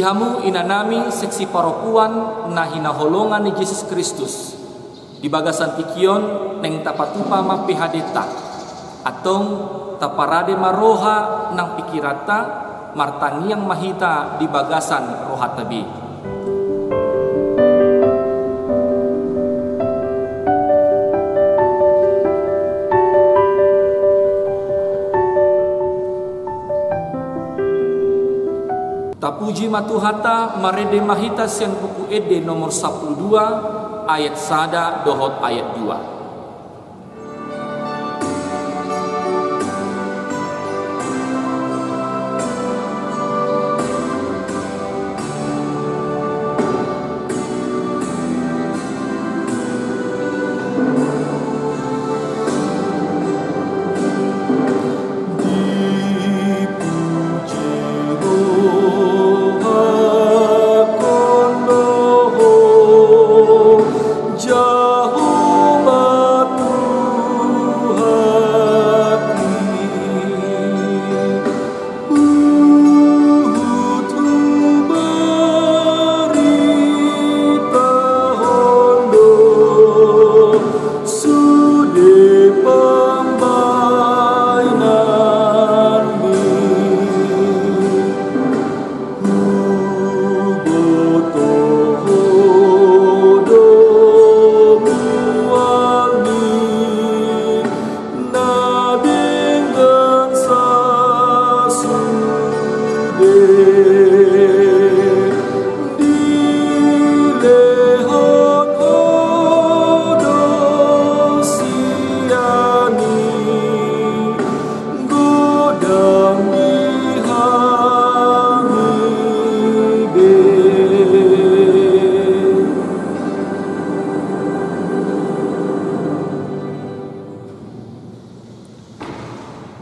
Dihamu inanami seksi parokuan na hinaholongan ni Yesus Kristus di bagasan tikion neng tapatupa mapihadeta atong taparade maroha nang pikirata martangiang mahita di bagasan roha tabi. Tapuji matuhata marede mahita sian buku ede nomor 12 ayat sada dohot ayat 2.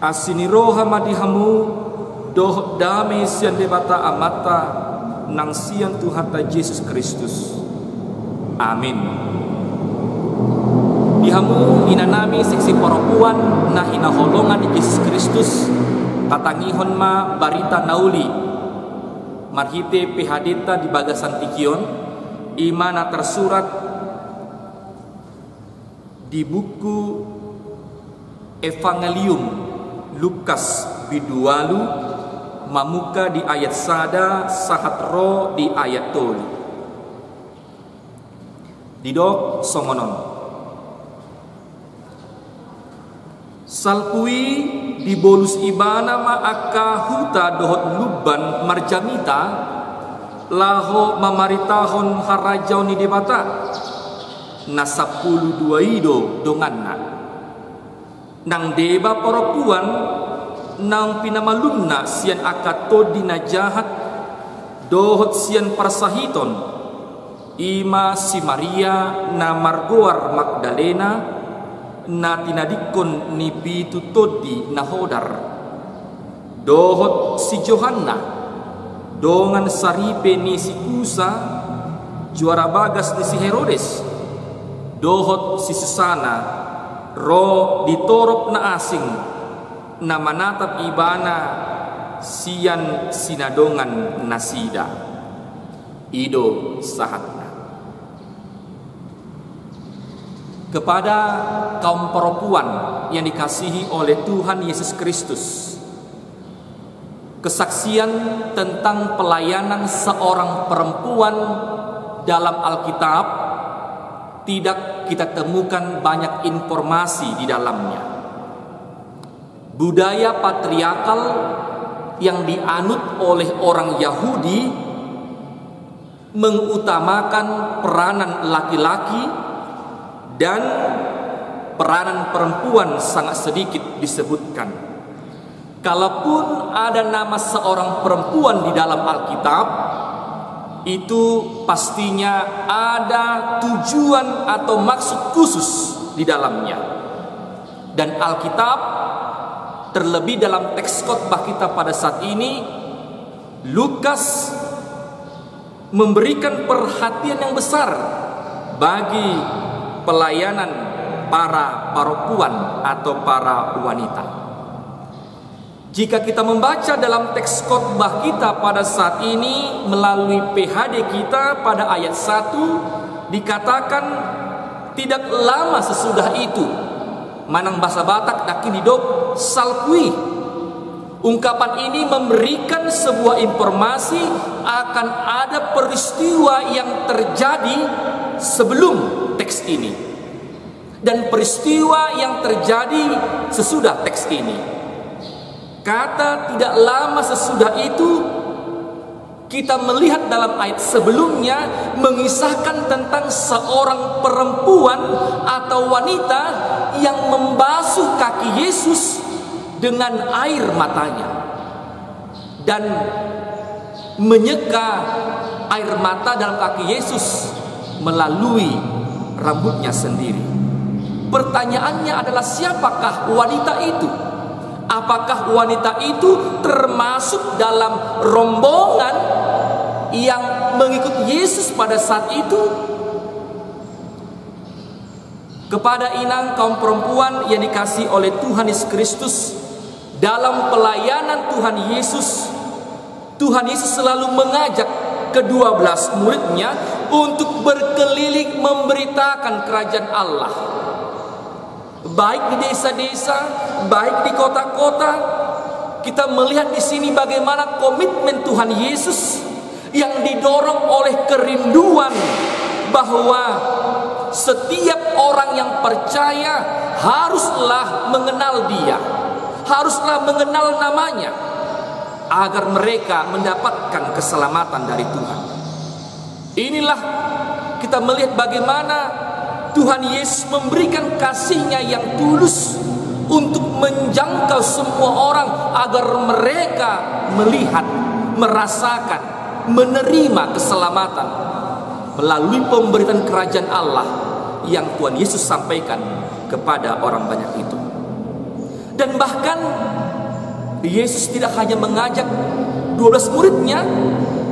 Asiniroha madihamu doh dame sian debata amata nang sian Tuhata Yesus Kristus. Amin. Dihamu inanami seksi parokuan na hinaholongan di Yesus Kristus katangihon ma barita nauli marhite pihadeta di bagasan tikion imana tersurat di buku Evangelium Lukas bidualu mamuka di ayat sada sahat ro di ayat tol didok songonon salpui di bolus ibana ma akka huta dohot luban marjamita laho mamaritahon harajau ni debata nasapulu duaido donganna nang deba paropuan nang pinamalunna sian akato dina jahat dohot sian parsahiton ima si Maria na margoar Magdalena na tinadikon ni bitu todi na hodar dohot si Johanna dongan saripe ni si Kusa juara bagas ni si Herodes dohot si Susana ro ditorop na asing na manatap ibana sian sinadongan nasida ido sahatna kepada kaum perempuan yang dikasihi oleh Tuhan Yesus Kristus. Kesaksian tentang pelayanan seorang perempuan dalam Alkitab tidak kita temukan banyak informasi di dalamnya. Budaya patriarkal yang dianut oleh orang Yahudi mengutamakan peranan laki-laki dan peranan perempuan sangat sedikit disebutkan. Kalaupun ada nama seorang perempuan di dalam Alkitab, itu pastinya ada tujuan atau maksud khusus di dalamnya. Dan Alkitab, terlebih dalam teks khotbah kita pada saat ini, Lukas memberikan perhatian yang besar bagi pelayanan para perempuan atau para wanita. Jika kita membaca dalam teks khotbah kita pada saat ini melalui PHD kita pada ayat 1 dikatakan tidak lama sesudah itu manang bahasa Batak dakin hidop salkui. Ungkapan ini memberikan sebuah informasi akan ada peristiwa yang terjadi sebelum teks ini dan peristiwa yang terjadi sesudah teks ini. Kata tidak lama sesudah itu kita melihat dalam ayat sebelumnya mengisahkan tentang seorang perempuan atau wanita yang membasuh kaki Yesus dengan air matanya dan menyeka air mata dalam kaki Yesus melalui rambutnya sendiri. Pertanyaannya adalah siapakah wanita itu? Apakah wanita itu termasuk dalam rombongan yang mengikut Yesus pada saat itu? Kepada inang kaum perempuan yang dikasihi oleh Tuhan Yesus Kristus, dalam pelayanan Tuhan Yesus selalu mengajak ke-12 muridnya untuk berkeliling memberitakan kerajaan Allah. Baik di desa-desa, baik di kota-kota, kita melihat di sini bagaimana komitmen Tuhan Yesus yang didorong oleh kerinduan bahwa setiap orang yang percaya haruslah mengenal Dia, haruslah mengenal namanya, agar mereka mendapatkan keselamatan dari Tuhan. Inilah kita melihat bagaimana Tuhan Yesus memberikan kasih-Nya yang tulus untuk menjangkau semua orang agar mereka melihat, merasakan, menerima keselamatan melalui pemberitaan kerajaan Allah yang Tuhan Yesus sampaikan kepada orang banyak itu. Dan bahkan Yesus tidak hanya mengajak 12 muridnya,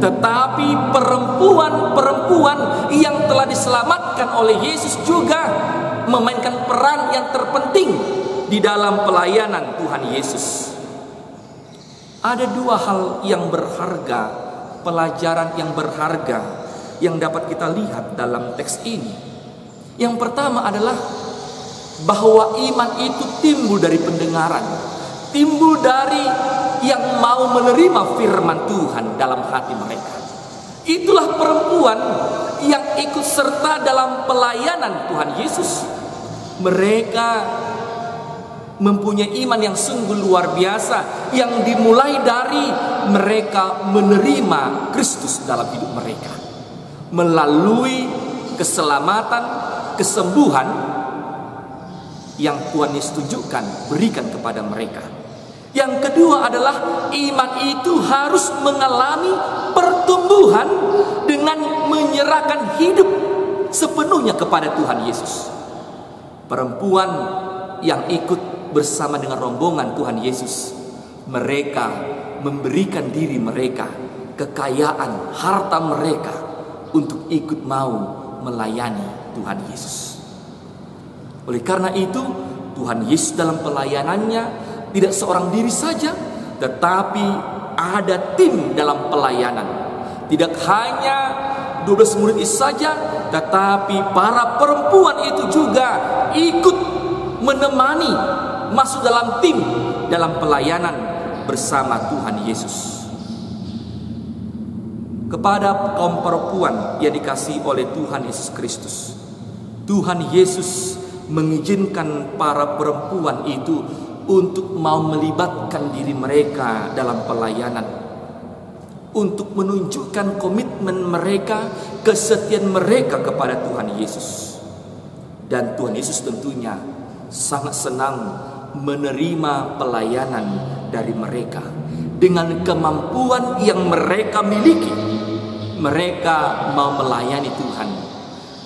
tetapi perempuan-perempuan yang telah diselamatkan oleh Yesus juga memainkan peran yang terpenting di dalam pelayanan Tuhan Yesus. Ada dua hal yang berharga, pelajaran yang berharga yang dapat kita lihat dalam teks ini. Yang pertama adalah bahwa iman itu timbul dari pendengaran, timbul dari yang mau menerima firman Tuhan dalam hati mereka. Itulah perempuan yang ikut serta dalam pelayanan Tuhan Yesus. Mereka mempunyai iman yang sungguh luar biasa, yang dimulai dari mereka menerima Kristus dalam hidup mereka melalui keselamatan, kesembuhan yang Tuhan Yesus tunjukkan, berikan kepada mereka. Yang kedua adalah iman itu harus mengalami pertumbuhan dengan menyerahkan hidup sepenuhnya kepada Tuhan Yesus. Perempuan yang ikut bersama dengan rombongan Tuhan Yesus, mereka memberikan diri mereka, kekayaan, harta mereka untuk ikut mau melayani Tuhan Yesus. Oleh karena itu, Tuhan Yesus dalam pelayanannya tidak seorang diri saja, tetapi ada tim dalam pelayanan. Tidak hanya 12 murid itu saja, tetapi para perempuan itu juga ikut menemani, masuk dalam tim dalam pelayanan bersama Tuhan Yesus. Kepada kaum perempuan yang dikasihi oleh Tuhan Yesus Kristus, Tuhan Yesus mengizinkan para perempuan itu untuk mau melibatkan diri mereka dalam pelayanan, untuk menunjukkan komitmen mereka, kesetiaan mereka kepada Tuhan Yesus. Dan Tuhan Yesus tentunya sangat senang menerima pelayanan dari mereka dengan kemampuan yang mereka miliki. Mereka mau melayani Tuhan,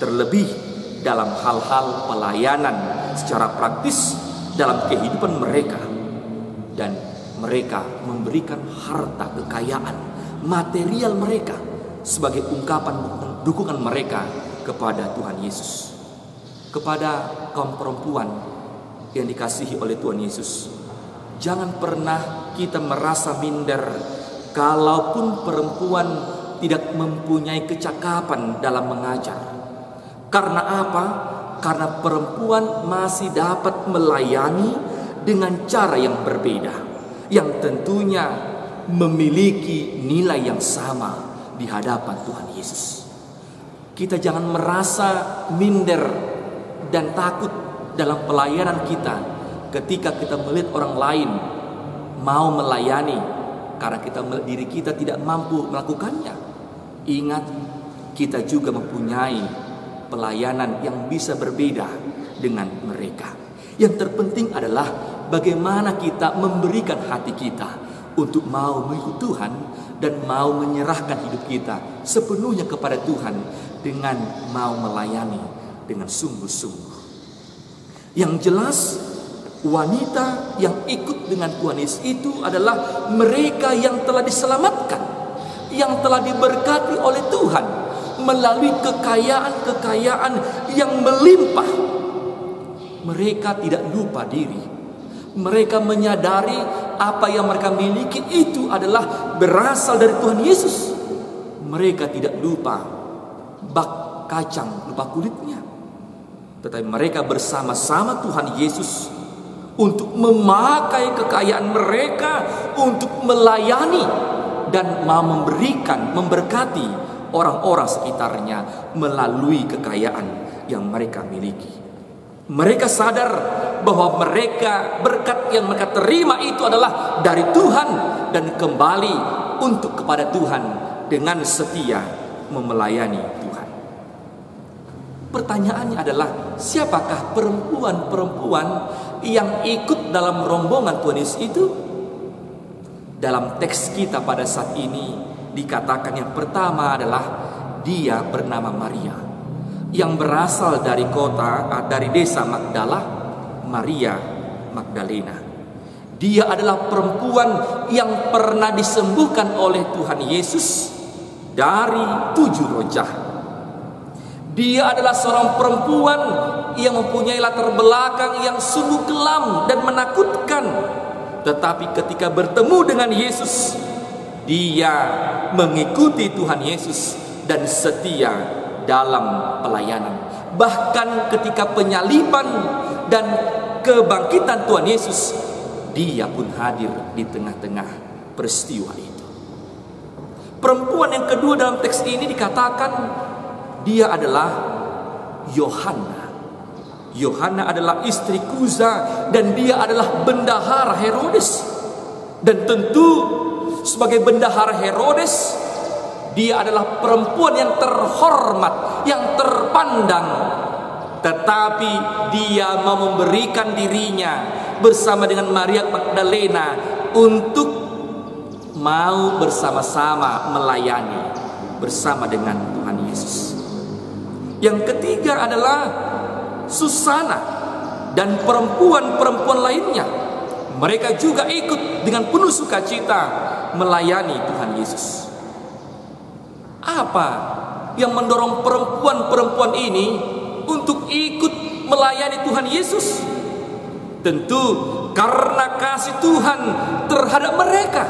terlebih dalam hal-hal pelayanan secara praktis dalam kehidupan mereka, dan mereka memberikan harta kekayaan material mereka sebagai ungkapan dukungan mereka kepada Tuhan Yesus. Kepada kaum perempuan yang dikasihi oleh Tuhan Yesus, Jangan pernah kita merasa minder kalaupun perempuan tidak mempunyai kecakapan dalam mengajar. Karena apa? Karena perempuan masih dapat melayani dengan cara yang berbeda, yang tentunya memiliki nilai yang sama di hadapan Tuhan Yesus. Kita jangan merasa minder dan takut dalam pelayanan kita ketika kita melihat orang lain mau melayani karena diri kita tidak mampu melakukannya. Ingat, kita juga mempunyai pelayanan yang bisa berbeda dengan mereka. Yang terpenting adalah bagaimana kita memberikan hati kita untuk mau mengikut Tuhan dan mau menyerahkan hidup kita sepenuhnya kepada Tuhan dengan mau melayani dengan sungguh-sungguh. Yang jelas, wanita yang ikut dengan Tuhan Yesus itu adalah mereka yang telah diselamatkan, yang telah diberkati oleh Tuhan melalui kekayaan-kekayaan yang melimpah. Mereka tidak lupa diri. Mereka menyadari apa yang mereka miliki itu adalah berasal dari Tuhan Yesus. Mereka tidak lupa bak kacang, lupa kulitnya. Tetapi mereka bersama-sama Tuhan Yesus untuk memakai kekayaan mereka untuk melayani dan mau memberikan, memberkati orang-orang sekitarnya melalui kekayaan yang mereka miliki. Mereka sadar bahwa berkat yang mereka terima itu adalah dari Tuhan dan kembali untuk kepada Tuhan dengan setia memelayani Tuhan. Pertanyaannya adalah, siapakah perempuan-perempuan yang ikut dalam rombongan Tuhan Yesus itu? Dalam teks kita pada saat ini dikatakan yang pertama adalah dia bernama Maria, yang berasal dari desa Magdala, Maria Magdalena. Dia adalah perempuan yang pernah disembuhkan oleh Tuhan Yesus dari 7 roh jahat. Dia adalah seorang perempuan yang mempunyai latar belakang yang sungguh kelam dan menakutkan. Tetapi ketika bertemu dengan Yesus, dia mengikuti Tuhan Yesus dan setia dalam pelayanan. Bahkan ketika penyaliban dan kebangkitan Tuhan Yesus, dia pun hadir di tengah-tengah peristiwa itu. Perempuan yang kedua dalam teks ini dikatakan dia adalah Yohana. Yohana adalah istri Kuza dan dia adalah bendahara Herodes. Dan tentu sebagai bendahara Herodes, dia adalah perempuan yang terhormat, yang terpandang. Tetapi dia mau memberikan dirinya bersama dengan Maria Magdalena untuk mau bersama-sama melayani bersama dengan Tuhan Yesus. Yang ketiga adalah Susana dan perempuan-perempuan lainnya. Mereka juga ikut dengan penuh sukacita melayani Tuhan Yesus. Apa yang mendorong perempuan-perempuan ini untuk ikut melayani Tuhan Yesus? Tentu karena kasih Tuhan terhadap mereka.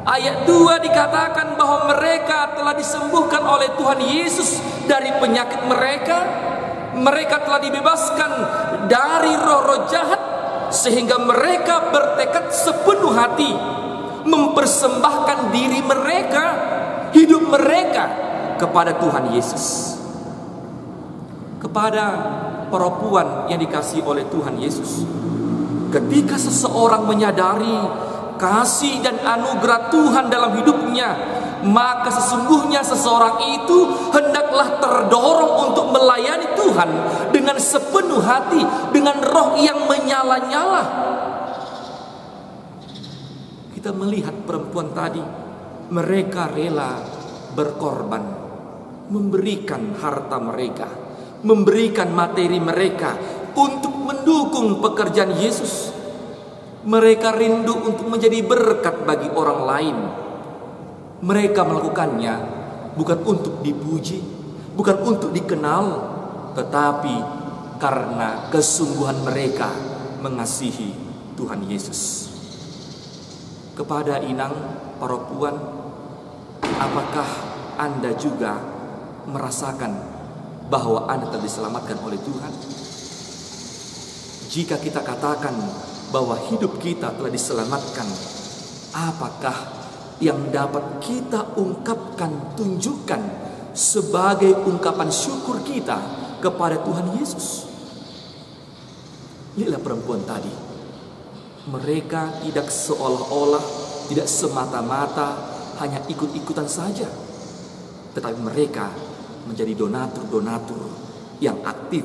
Ayat 2 dikatakan bahwa mereka telah disembuhkan oleh Tuhan Yesus dari penyakit mereka. Mereka telah dibebaskan dari roh-roh jahat, sehingga mereka bertekad sepenuh hati mempersembahkan diri mereka, hidup mereka kepada Tuhan Yesus. Kepada perempuan yang dikasihi oleh Tuhan Yesus, ketika seseorang menyadari kasih dan anugerah Tuhan dalam hidupnya, maka sesungguhnya seseorang itu hendaklah terdorong untuk melayani Tuhan dengan sepenuh hati, dengan roh yang menyala-nyala. Kita melihat perempuan tadi, mereka rela berkorban, memberikan harta mereka, memberikan materi mereka untuk mendukung pekerjaan Yesus. Mereka rindu untuk menjadi berkat bagi orang lain. Mereka melakukannya bukan untuk dipuji, bukan untuk dikenal, tetapi karena kesungguhan mereka mengasihi Tuhan Yesus. Kepada inang para puan, apakah Anda juga merasakan bahwa Anda telah diselamatkan oleh Tuhan? Jika kita katakan bahwa hidup kita telah diselamatkan, apakah yang dapat kita ungkapkan, tunjukkan sebagai ungkapan syukur kita kepada Tuhan Yesus? Lihatlah perempuan tadi. Mereka tidak seolah-olah, tidak semata-mata hanya ikut-ikutan saja, tetapi mereka menjadi donatur-donatur yang aktif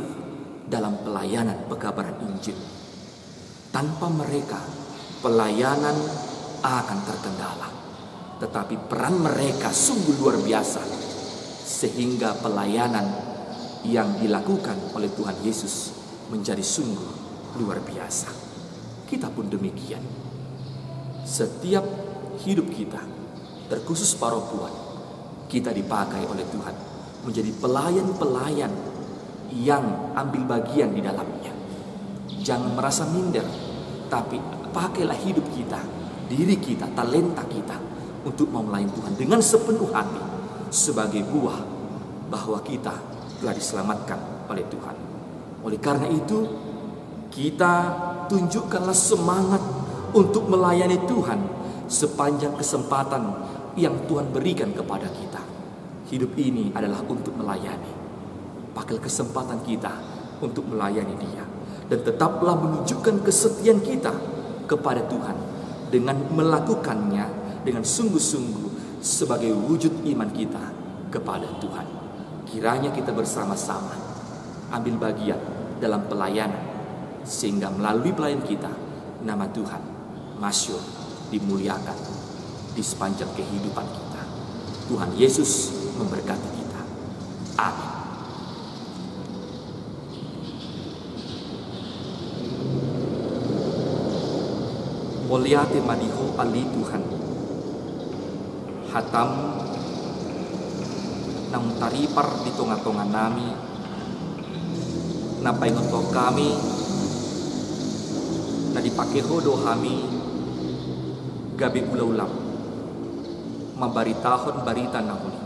dalam pelayanan pekabaran Injil. Tanpa mereka, pelayanan akan terkendala. Tetapi peran mereka sungguh luar biasa, sehingga pelayanan yang dilakukan oleh Tuhan Yesus menjadi sungguh luar biasa. Kita pun demikian. Setiap hidup kita, terkhusus para puan, kita dipakai oleh Tuhan menjadi pelayan-pelayan yang ambil bagian di dalamnya. Jangan merasa minder, tapi pakailah hidup kita, diri kita, talenta kita untuk mau melayani Tuhan dengan sepenuh hati, sebagai buah bahwa kita telah diselamatkan oleh Tuhan. Oleh karena itu, kita tunjukkanlah semangat untuk melayani Tuhan sepanjang kesempatan yang Tuhan berikan kepada kita. Hidup ini adalah untuk melayani. Pakai kesempatan kita untuk melayani Dia, dan tetaplah menunjukkan kesetiaan kita kepada Tuhan dengan melakukannya dengan sungguh-sungguh sebagai wujud iman kita kepada Tuhan. Kiranya kita bersama-sama ambil bagian dalam pelayanan, sehingga melalui pelayan kita, nama Tuhan masyhur, dimuliakan di sepanjang kehidupan kita. Tuhan Yesus memberkati kita. Amin. Mulyate madiho ali Tuhan, hatam nang taripar di tengah-tengah nami, napai ngotok kami, na dipakai hodo kami, gabi ulam mabaritahon barita na huli.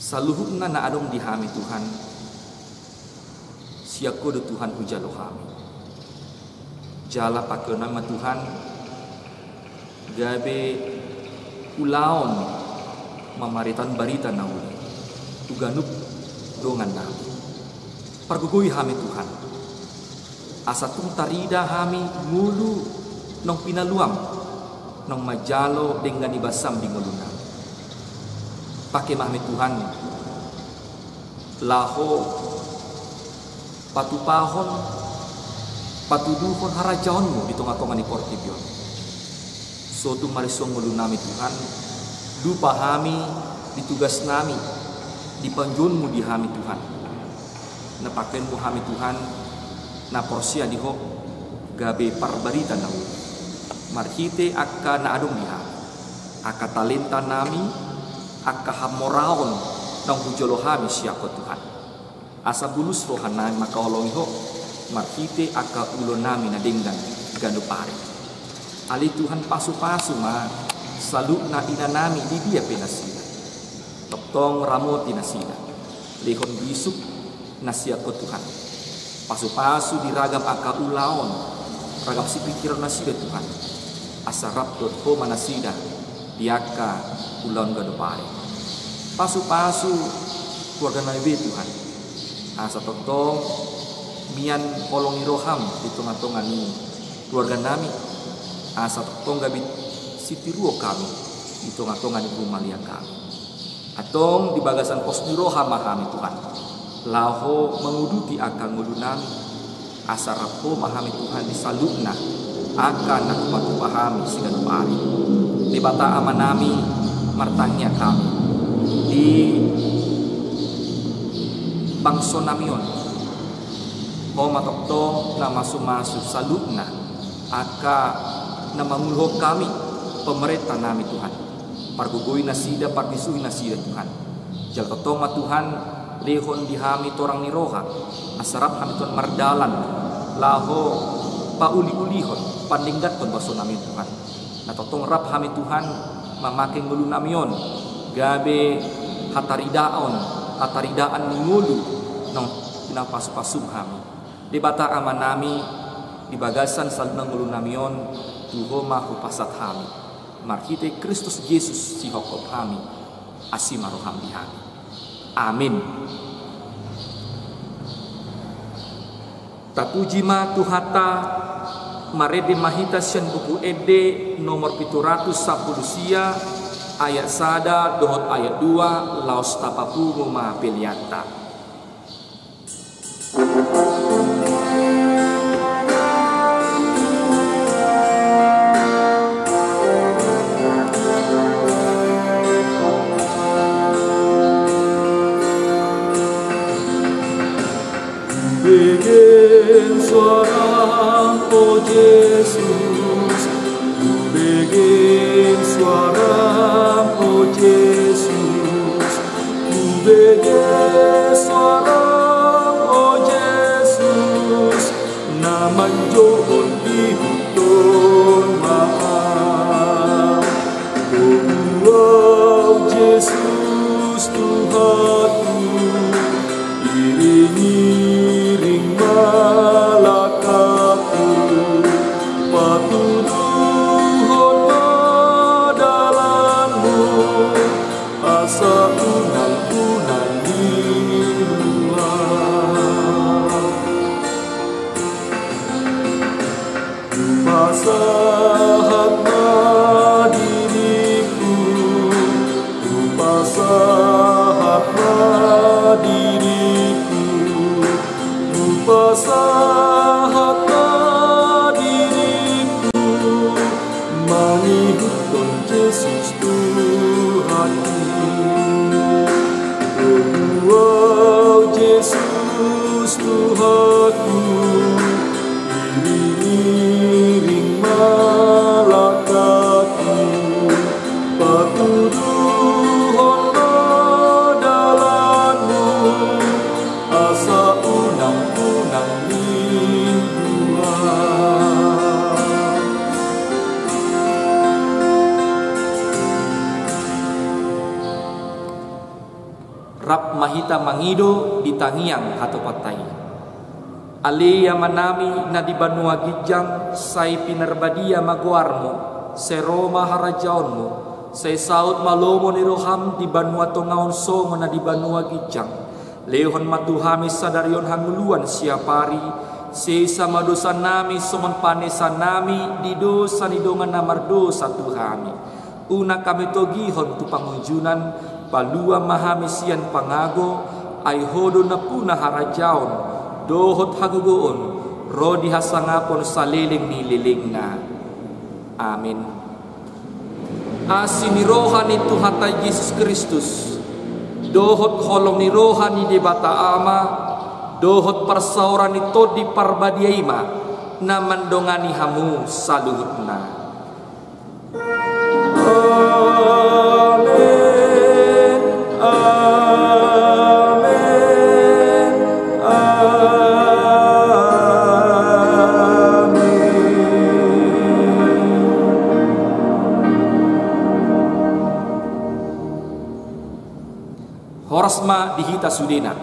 Saluhub na naadong di kami Tuhan, siya kodo Tuhan hujalo kami. Jala pakai nama Tuhan, gabi ulaon mamaritan barita na huli, uganup dongan nami. Pargugui kami Tuhan, asatung tarida kami ngulu nong pinaluang nong majalo dengan ibasam di ngulu nami. Pakai kami Tuhan, laho patupahon patuduhon harajaonmu di tengah-tengah ni Portibyon. Sotu marisong ngulu nami Tuhan, dupa kami ditugas nami, dipanjunmu di kami Tuhan. Napakenmu kami Tuhan, na porsia diho gabe parbarita na marhite akka na adong diha, akka talenta nami, akka hamoraon nang hujolo kami siya ko Tuhan. Asa bulus rohan nami makaolong ho, marhite akka ulo nami na denggan gano pare. Ali Tuhan pasu-pasu ma salu na ina nami di dia penasida. Toktong ramoti nasida, lehon bisuk nasiya ko Tuhan. Pasu-pasu diragam akka ulaon, ragam si pikiran nasida Tuhan. Asarap dot ho manasida, diaka ulaon gano pare. Pasu-pasu keluarga nabi Tuhan. Asa toktong mian kolong iroham di tengah-tengah ni keluarga nami. Asa toktong gabi sitiruo kami di tengah-tengah ni rumah liang kami. Atong di bagasan pos iroham kami Tuhan. Laho menguduti akan ngulu nami, asarapo mahami Tuhan disalubna akan nakupatu pahami sigan pari. Di bata aman nami martanya kami di bangso namion. O matokto na masu-masu salubna aka na mangulho kami pemerintah nami Tuhan. Pargugoy nasida pargisuhi nasida Tuhan. Jalkotong Tuhan lehon dihami torang niroha, asarap kami tuan mardalan, laho pauli-ulihon pandinggat pun baso nami Tuhan. Nah totong rap hami Tuhan mamaking ngulu namion gabe hataridaan mingulu nong pinapas-pasum hami. Di bata aman nami di bagasan salunang ngulu namion tuho mahu pasat hami. Marhite Kristus Yesus si hokop hami asimaroham di hami. Amin. Tapuji ma tuhata marede mahita sian buku ede nomor 710 sia ayat sada dohot ayat 2 laos tapapu ma peliata. Begin suara, oh Yesus, begin suara, oh Yesus, begin suara, oh Yesus, naman Johon dihutun maaf. Oh Yesus Tuhanku, iring-iring malakaku, patuduhon madalanmu, asa unang-unang di luar. Pasahat na diriku, pasahat na diriku, pasahat na diriku, mangihutun Yesus Tuhanku. Oh Yesus Tuhanku, iring-iring malakaku, patuduhon madalanmu, asa unang-unang libuan. Rap mahita mangido di tangiang hato patay. Alea manami na di banua gijang say pinarbadia maguarmo, se Roma harajaonmo, say saut malomo ni roham di banua tongaon songo na di banua gijang. Lehon matuhami sadarion hanguluan siapari, se sama dosa nami somon panesa nami di dosa ni dongan namar dosa tuhami. Una kami togihon tu pangunjunan, palua mahami sian pangago, ay hodo na puna harajaon, dohot hagugoon, rodi hasangapon saliling nililing na. Amin. Asini rohan itu hata Yesus Kristus, dohot holong ni rohan ni debata ama, dohot persauran itu di parbadiaima, naman dongani hamu saluhutna. Amin, amin, Horasma dihita sudena.